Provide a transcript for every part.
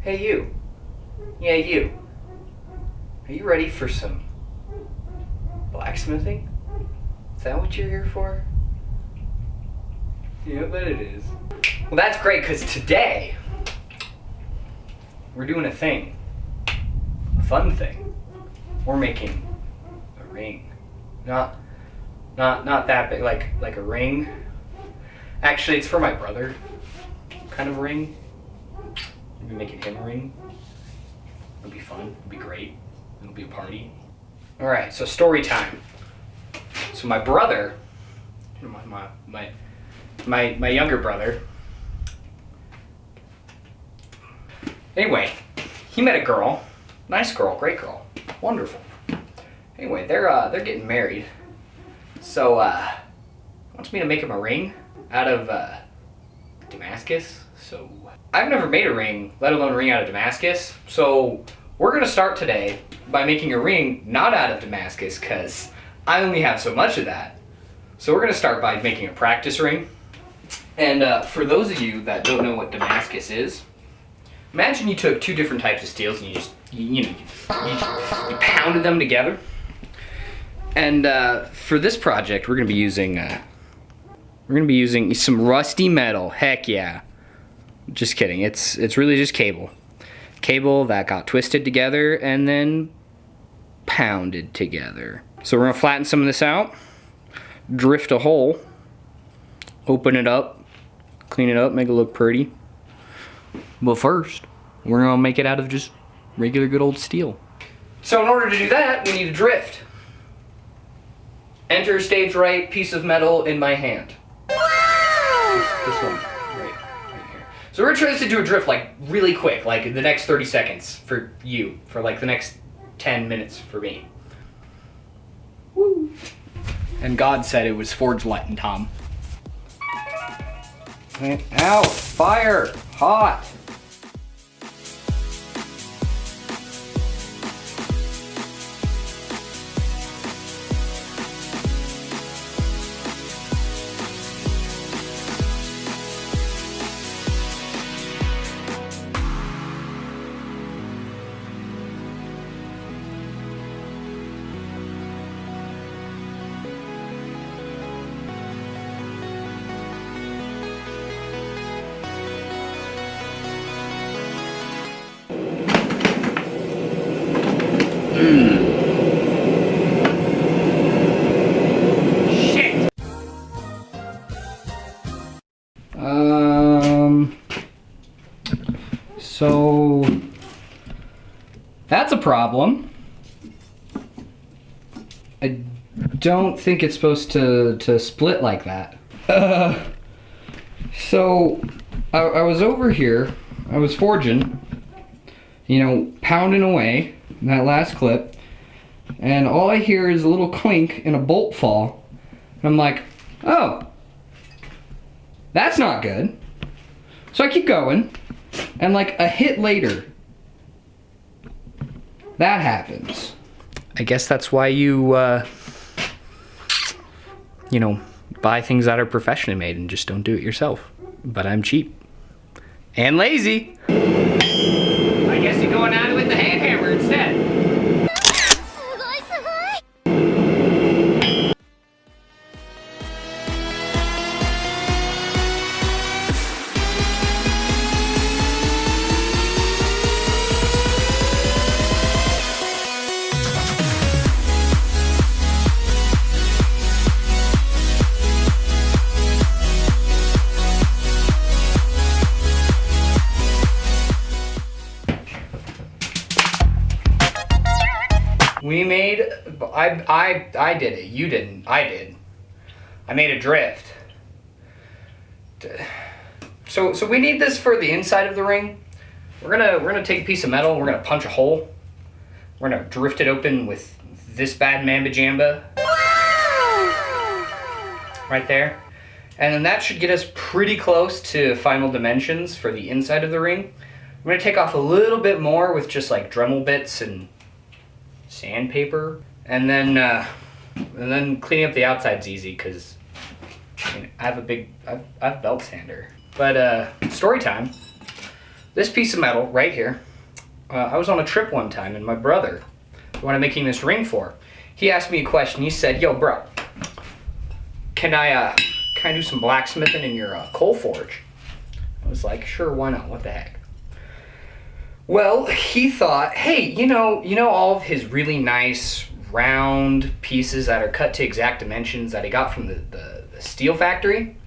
Hey you. Yeah, you. Are you ready for some blacksmithing? Is that what you're here for? Yeah, I bet it is. Well, that's great, because today we're doing a thing. A fun thing. We're making a ring. Not that big, like a ring. Actually, it's for my brother, kind of ring. Maybe making him a ring. It'll be fun. It'll be great. It'll be a party. All right, so story time. So my brother, my younger brother. Anyway, he met a girl, nice girl, great girl, wonderful. Anyway, they're getting married. So wants me to make him a ring out of Damascus. So I've never made a ring, let alone a ring out of Damascus. So we're gonna start today by making a ring not out of Damascus, because I only have so much of that. So we're gonna start by making a practice ring. And for those of you that don't know what Damascus is, imagine you took two different types of steels and you pounded them together. And for this project, we're gonna be using some rusty metal. Heck yeah! Just kidding. It's really just cable that got twisted together and then pounded together. So we're gonna flatten some of this out, drift a hole, open it up, clean it up, make it look pretty. But first, we're gonna make it out of just regular good old steel. So in order to do that, we need a drift. Enter stage right, piece of metal in my hand. This one, right here. So we're gonna try this to do a drift like really quick, like in the next 30 seconds for you, for like the next 10 minutes for me. Woo. And God said it was forged lightning, Tom. Ow, fire, hot. Shit. So that's a problem. I don't think it's supposed to split like that. So I was over here, I was forging, pounding away in that last clip, and all I hear is a little clink and a bolt fall. And I'm like, oh, that's not good. So I keep going, and like a hit later, that happens. I guess that's why you, buy things that are professionally made and just don't do it yourself. But I'm cheap. And lazy. I guess you're going at it with the hand hammer instead. We made, I did it, you didn't, I did. I made a drift. So we need this for the inside of the ring. We're gonna take a piece of metal, we're gonna punch a hole. We're gonna drift it open with this bad mamba jamba. Right there. And then that should get us pretty close to final dimensions for the inside of the ring. I'm gonna take off a little bit more with just like Dremel bits and sandpaper, and then cleaning up the outside's easy because I have a belt sander. But story time. this piece of metal right here, I was on a trip one time, and my brother, the one I'm making this ring for, he asked me a question. He said, "Yo, bro, can I do some blacksmithing in your coal forge?" I was like, "Sure, why not? What the heck?" Well, he thought, hey, you know all of his really nice round pieces that are cut to exact dimensions that he got from the steel factory?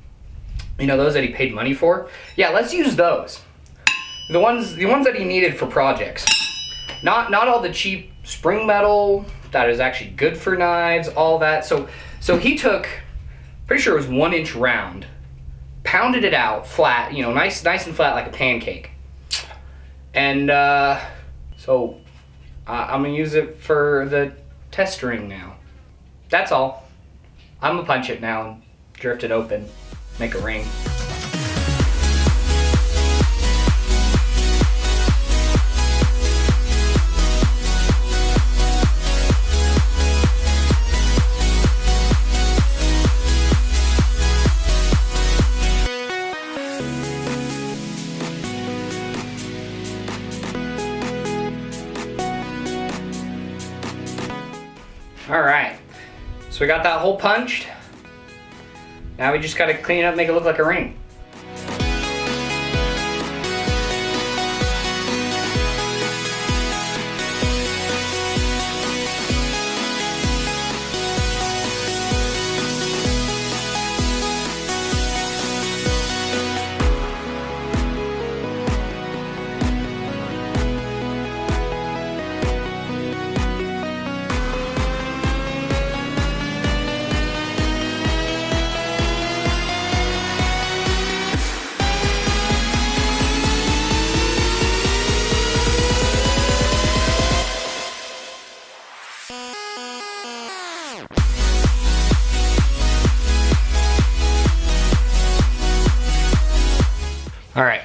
You know, those that he paid money for? Yeah, let's use those. The ones that he needed for projects. Not all the cheap spring metal that is actually good for knives, all that. So he took, pretty sure it was 1 inch round, pounded it out flat, you know, nice and flat like a pancake. And so I'm gonna use it for the test ring now. That's all. I'm gonna punch it now and drift it open, make a ring. Alright, so we got that hole punched. Now we just gotta clean it up, make it look like a ring. Alright,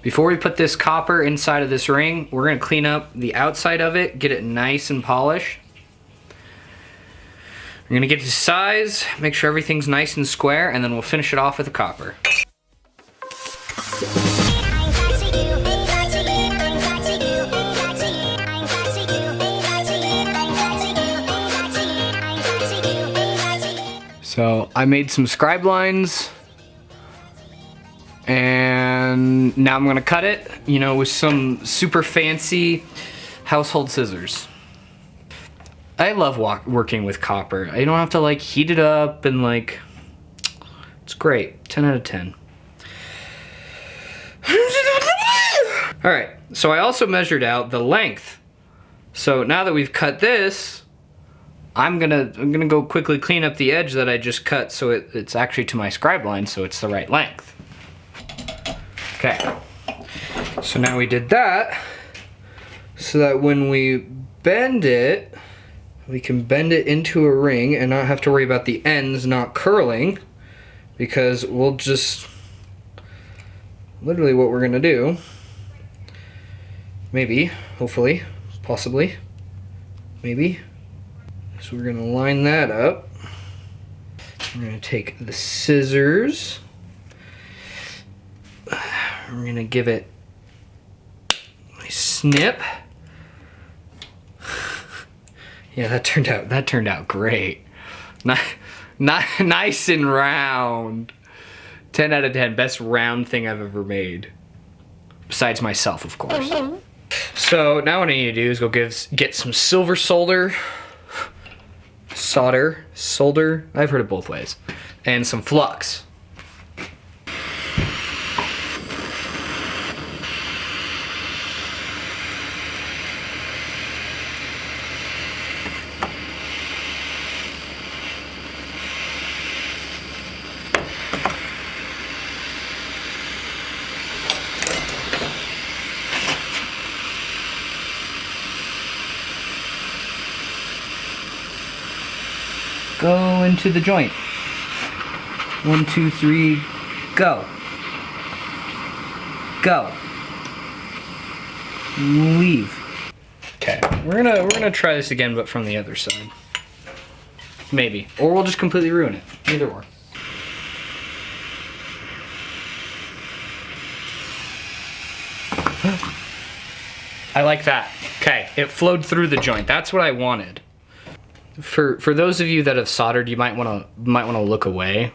before we put this copper inside of this ring, we're going to clean up the outside of it, get it nice and polished. We're going to get the size, make sure everything's nice and square, and then we'll finish it off with the copper. So I made some scribe lines, and now I'm gonna cut it, you know, with some super fancy household scissors. I love working with copper. I don't have to like heat it up and like, it's great. 10 out of 10. All right, so I also measured out the length. So now that we've cut this, I'm gonna go quickly clean up the edge that I just cut so it's actually to my scribe line, so it's the right length. Okay, so now we did that so that when we bend it, we can bend it into a ring and not have to worry about the ends not curling, because we'll just, literally what we're gonna do, maybe, hopefully, possibly, maybe, so we're gonna line that up. We're gonna take the scissors, we're gonna give it a snip. Yeah, that turned out great. Nice and round. 10 out of 10, best round thing I've ever made. Besides myself, of course. So now what I need to do is go get some silver solder, I've heard it both ways, and some flux. Go into the joint. 1, 2, 3, go. Go. Leave. Okay, we're gonna try this again, but from the other side. Maybe, or we'll just completely ruin it. Either or. I like that. Okay, it flowed through the joint. That's what I wanted. For those of you that have soldered, you might want to look away.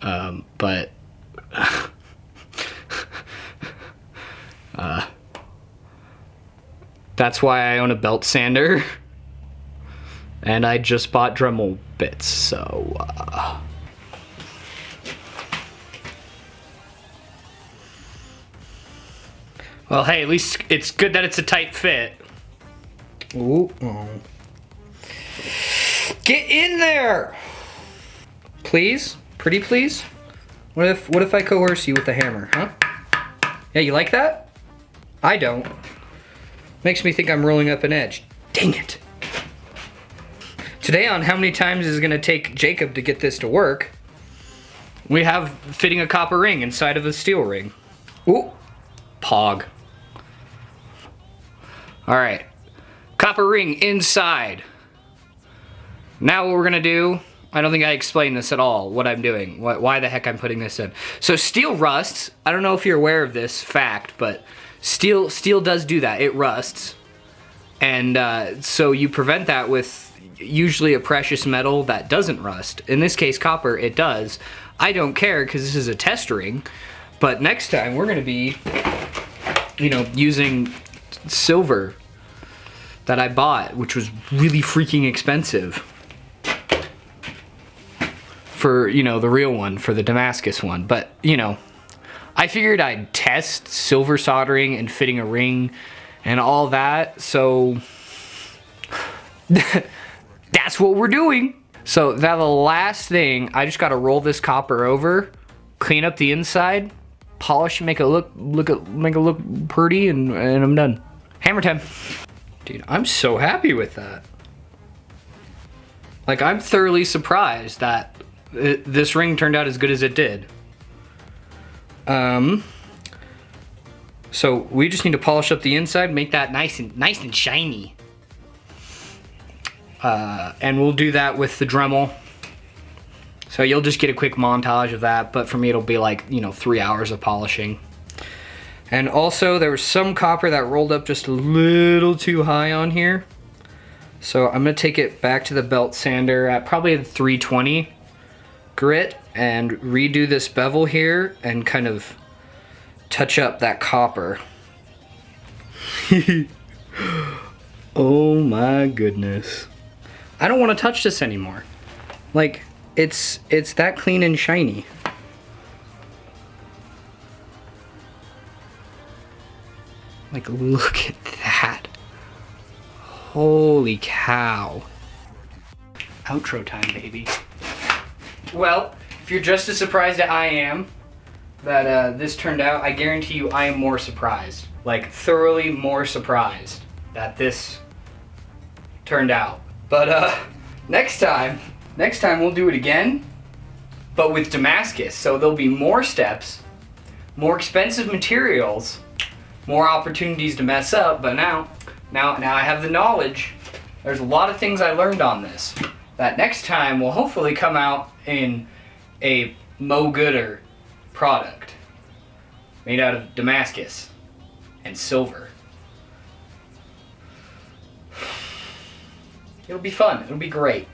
But that's why I own a belt sander, and I just bought Dremel bits. So well, hey, at least it's good that it's a tight fit. Ooh. Oh. Get in there! Please? Pretty please? What if I coerce you with a hammer, huh? Yeah, you like that? I don't. Makes me think I'm rolling up an edge. Dang it. Today on How Many Times Is It Gonna Take Jacob to Get This to Work, we have fitting a copper ring inside of a steel ring. Ooh. Pog. Alright. Copper ring inside. Now what we're gonna do, I don't think I explained this at all, what I'm doing, why the heck I'm putting this in. So steel rusts. I don't know if you're aware of this fact, but steel does do that. It rusts. And so you prevent that with usually a precious metal that doesn't rust. In this case, copper, it does. I don't care because this is a test ring, but next time we're gonna be, using silver that I bought, which was really freaking expensive. For, the real one, for the Damascus one. But, I figured I'd test silver soldering and fitting a ring and all that. So, that's what we're doing. So, now the last thing, I just got to roll this copper over, clean up the inside, polish, make it look pretty, and I'm done. Hammer time. Dude, I'm so happy with that. Like, I'm thoroughly surprised that this ring turned out as good as it did. So we just need to polish up the inside, make that nice and shiny. And we'll do that with the Dremel. So you'll just get a quick montage of that, but for me it'll be like, 3 hours of polishing. And also there was some copper that rolled up just a little too high on here. So I'm gonna take it back to the belt sander at probably a 320 grit and redo this bevel here and kind of touch up that copper. Oh my goodness. I don't want to touch this anymore. Like, it's that clean and shiny. Like, look at that. Holy cow. Outro time, baby. Well, if you're just as surprised as I am that this turned out, I guarantee you I am more surprised. Like, thoroughly more surprised that this turned out. But next time we'll do it again, but with Damascus. So there'll be more steps, more expensive materials, more opportunities to mess up, but now I have the knowledge. There's a lot of things I learned on this that next time will hopefully come out in a Mo Gooder product made out of Damascus and silver. It'll be fun. It'll be great.